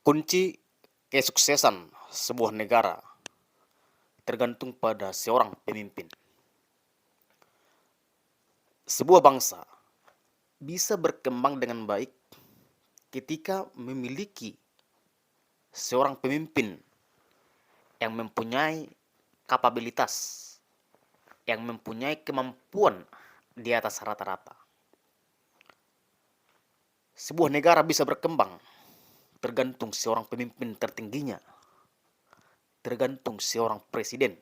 Kunci kesuksesan sebuah negara tergantung pada seorang pemimpin. Sebuah bangsa bisa berkembang dengan baik ketika memiliki seorang pemimpin yang mempunyai kapabilitas, yang mempunyai kemampuan di atas rata-rata. Sebuah negara bisa berkembang tergantung seorang pemimpin tertingginya, tergantung seorang presiden.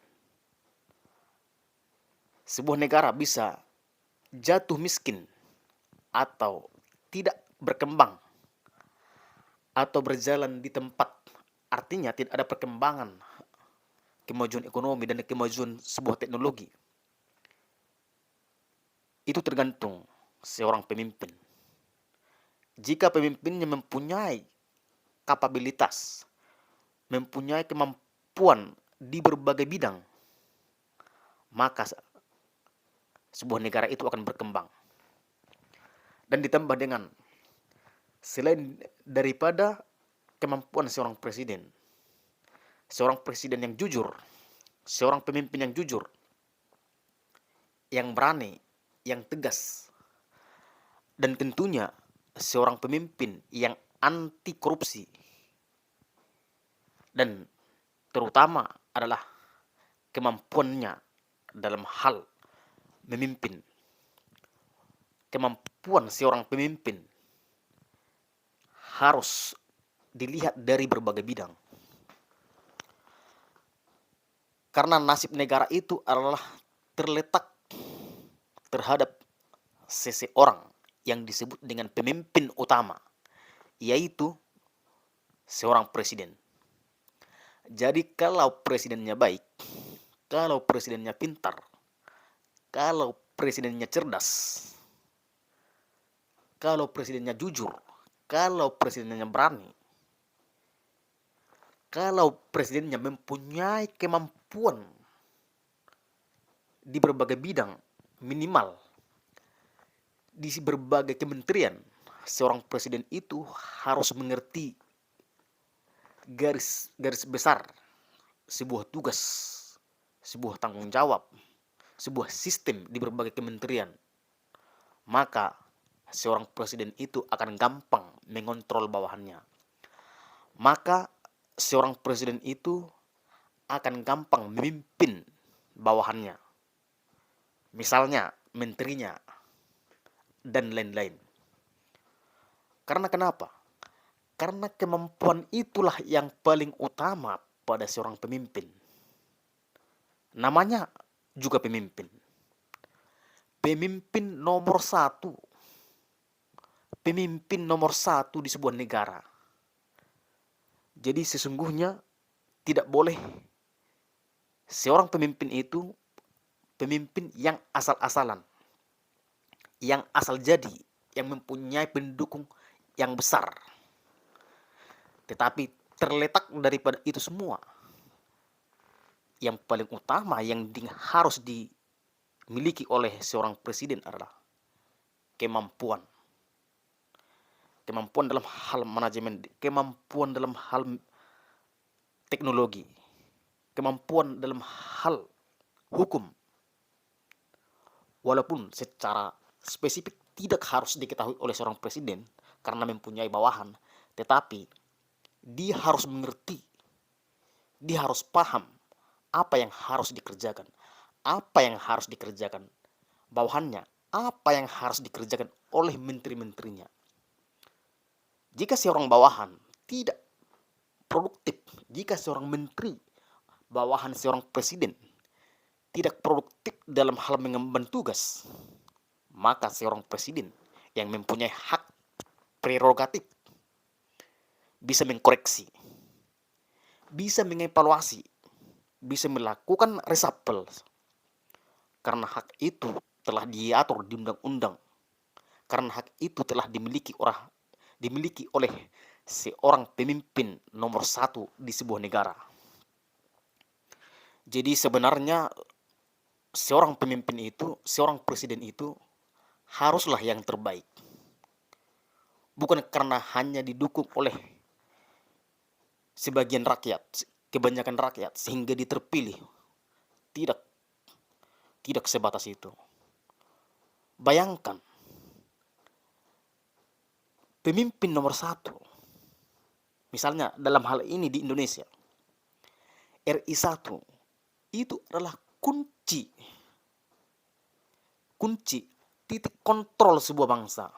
Sebuah negara bisa jatuh miskin atau tidak berkembang atau berjalan di tempat, artinya tidak ada perkembangan kemajuan ekonomi dan kemajuan sebuah teknologi. Itu tergantung seorang pemimpin. Jika pemimpinnya mempunyai kapabilitas, mempunyai kemampuan di berbagai bidang, maka sebuah negara itu akan berkembang. Dan ditambah dengan selain daripada kemampuan seorang presiden yang jujur, seorang pemimpin yang jujur, yang berani, yang tegas, dan tentunya seorang pemimpin yang anti korupsi, dan terutama adalah kemampuannya dalam hal memimpin. Kemampuan seorang pemimpin harus dilihat dari berbagai bidang. Karena nasib negara itu adalah terletak terhadap seseorang yang disebut dengan pemimpin utama, yaitu seorang presiden. Jadi kalau presidennya baik, kalau presidennya pintar, kalau presidennya cerdas, kalau presidennya jujur, kalau presidennya berani, kalau presidennya mempunyai kemampuan di berbagai bidang, minimal di berbagai kementerian, seorang presiden itu harus mengerti garis besar sebuah tugas, sebuah tanggung jawab, sebuah sistem di berbagai kementerian. Maka seorang presiden itu akan gampang mengontrol bawahannya. Maka seorang presiden itu akan gampang memimpin bawahannya. Misalnya menterinya dan lain-lain. Karena kenapa? Karena kemampuan itulah yang paling utama pada seorang pemimpin. Namanya juga pemimpin. Pemimpin nomor satu. Pemimpin nomor satu di sebuah negara. Jadi sesungguhnya tidak boleh seorang pemimpin itu pemimpin yang asal-asalan, yang asal jadi, yang mempunyai pendukung yang besar. Tetapi terletak daripada itu semua, yang paling utama yang harus dimiliki oleh seorang presiden adalah kemampuan. Kemampuan dalam hal manajemen, kemampuan dalam hal teknologi, kemampuan dalam hal hukum. Walaupun secara spesifik tidak harus diketahui oleh seorang presiden karena mempunyai bawahan, tetapi dia harus mengerti, dia harus paham apa yang harus dikerjakan, apa yang harus dikerjakan bawahannya, apa yang harus dikerjakan oleh menteri-menterinya. Jika seorang bawahan tidak produktif, jika seorang menteri bawahan seorang presiden tidak produktif dalam hal mengemban tugas, maka seorang presiden yang mempunyai hak prerogatif bisa mengkoreksi, bisa mengevaluasi, bisa melakukan reshuffle. Karena hak itu telah diatur di undang-undang. Karena hak itu telah dimiliki oleh seorang pemimpin nomor satu di sebuah negara. Jadi sebenarnya seorang pemimpin itu, seorang presiden itu haruslah yang terbaik. Bukan karena hanya didukung oleh sebagian rakyat, kebanyakan rakyat, sehingga dia terpilih. Tidak, tidak sebatas itu. Bayangkan, pemimpin nomor satu, misalnya dalam hal ini di Indonesia, RI1, itu adalah kunci, kunci titik kontrol sebuah bangsa.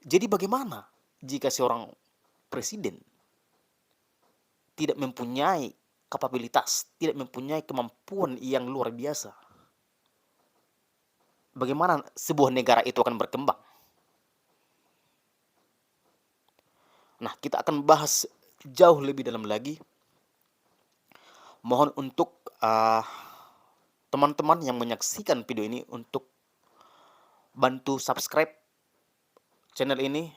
Jadi bagaimana jika seorang presiden tidak mempunyai kapabilitas, tidak mempunyai kemampuan yang luar biasa? Bagaimana sebuah negara itu akan berkembang? Nah, kita akan bahas jauh lebih dalam lagi. Mohon untuk teman-teman yang menyaksikan video ini untuk bantu subscribe channel ini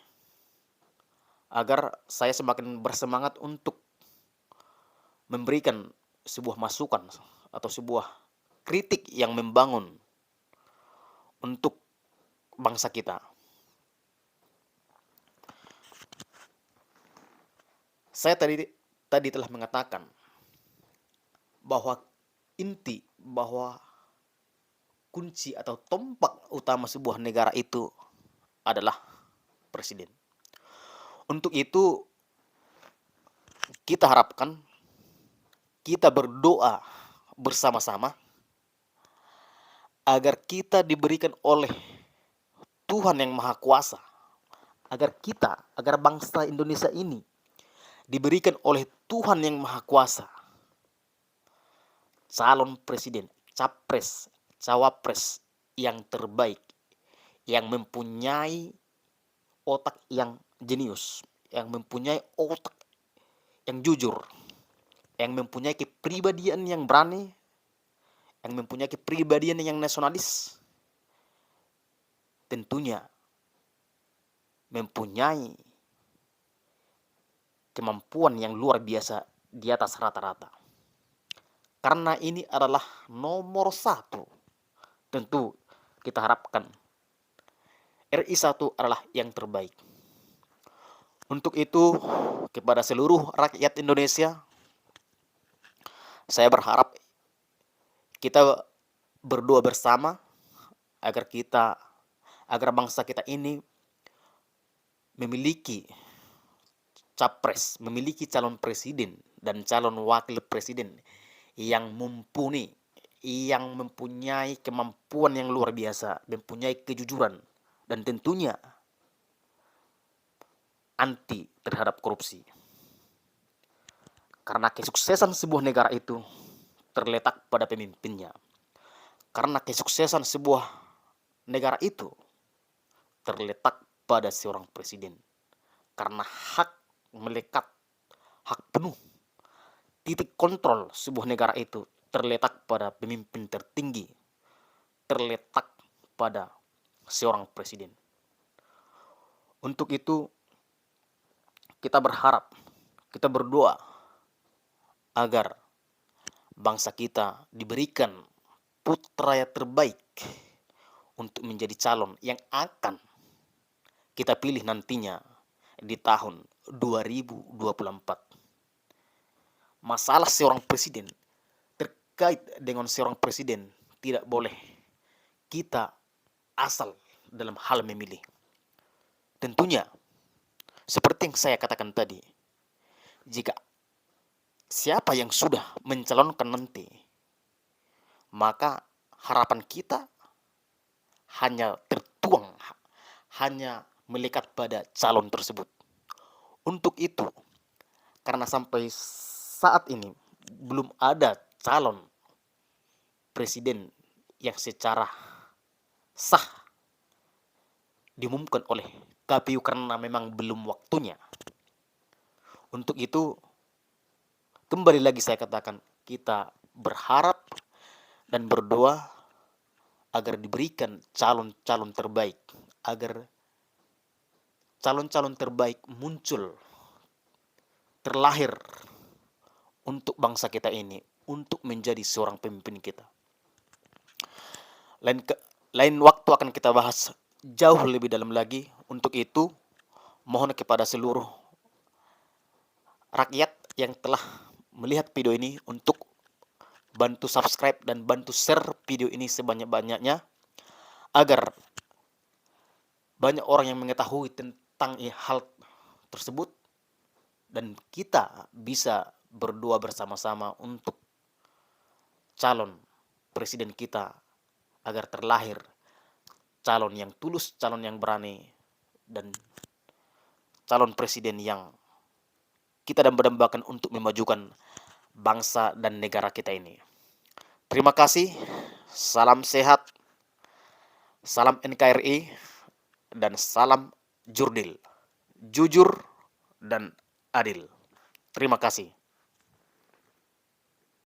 agar saya semakin bersemangat untuk memberikan sebuah masukan atau sebuah kritik yang membangun untuk bangsa kita. Saya tadi telah mengatakan bahwa bahwa kunci atau tonggak utama sebuah negara itu adalah presiden. Untuk itu kita harapkan, kita berdoa bersama-sama agar kita diberikan oleh Tuhan yang Maha Kuasa, agar bangsa Indonesia ini diberikan oleh Tuhan yang Maha Kuasa calon presiden, capres, cawapres yang terbaik, yang mempunyai otak yang jenius, yang mempunyai otak yang jujur, yang mempunyai kepribadian yang berani, yang mempunyai kepribadian yang nasionalis, tentunya mempunyai kemampuan yang luar biasa di atas rata-rata. Karena ini adalah nomor satu. Tentu kita harapkan RI1 adalah yang terbaik. Untuk itu, kepada seluruh rakyat Indonesia, saya berharap kita berdoa bersama agar bangsa kita ini memiliki capres, memiliki calon presiden dan calon wakil presiden yang mumpuni, yang mempunyai kemampuan yang luar biasa, mempunyai kejujuran, dan tentunya anti terhadap korupsi. Karena kesuksesan sebuah negara itu terletak pada pemimpinnya. Karena kesuksesan sebuah negara itu terletak pada seorang presiden. Karena hak melekat, hak penuh, titik kontrol sebuah negara itu terletak pada pemimpin tertinggi, terletak pada seorang presiden. Untuk itu, kita berharap, kita berdoa agar bangsa kita diberikan putra yang terbaik untuk menjadi calon yang akan kita pilih nantinya di tahun 2024. Masalah seorang presiden, terkait dengan seorang presiden, tidak boleh kita asal dalam hal memilih. Tentunya, seperti yang saya katakan tadi, jika siapa yang sudah mencalonkan nanti, maka harapan kita hanya tertuang, hanya melekat pada calon tersebut. Untuk itu, karena sampai saat ini belum ada calon presiden yang secara sah diumumkan oleh KPU karena memang belum waktunya. Untuk itu, kembali lagi saya katakan, kita berharap dan berdoa agar diberikan calon-calon terbaik, agar calon-calon terbaik muncul, terlahir untuk bangsa kita ini, untuk menjadi seorang pemimpin kita. Lain waktu akan kita bahas jauh lebih dalam lagi. Untuk itu, mohon kepada seluruh rakyat yang telah melihat video ini untuk bantu subscribe dan bantu share video ini sebanyak-banyaknya agar banyak orang yang mengetahui tentang hal tersebut dan kita bisa berdoa bersama-sama untuk calon presiden kita agar terlahir calon yang tulus, calon yang berani, dan calon presiden yang kita dambakan untuk memajukan bangsa dan negara kita ini. Terima kasih, salam sehat, salam NKRI, dan salam Jurdil, jujur dan adil. Terima kasih.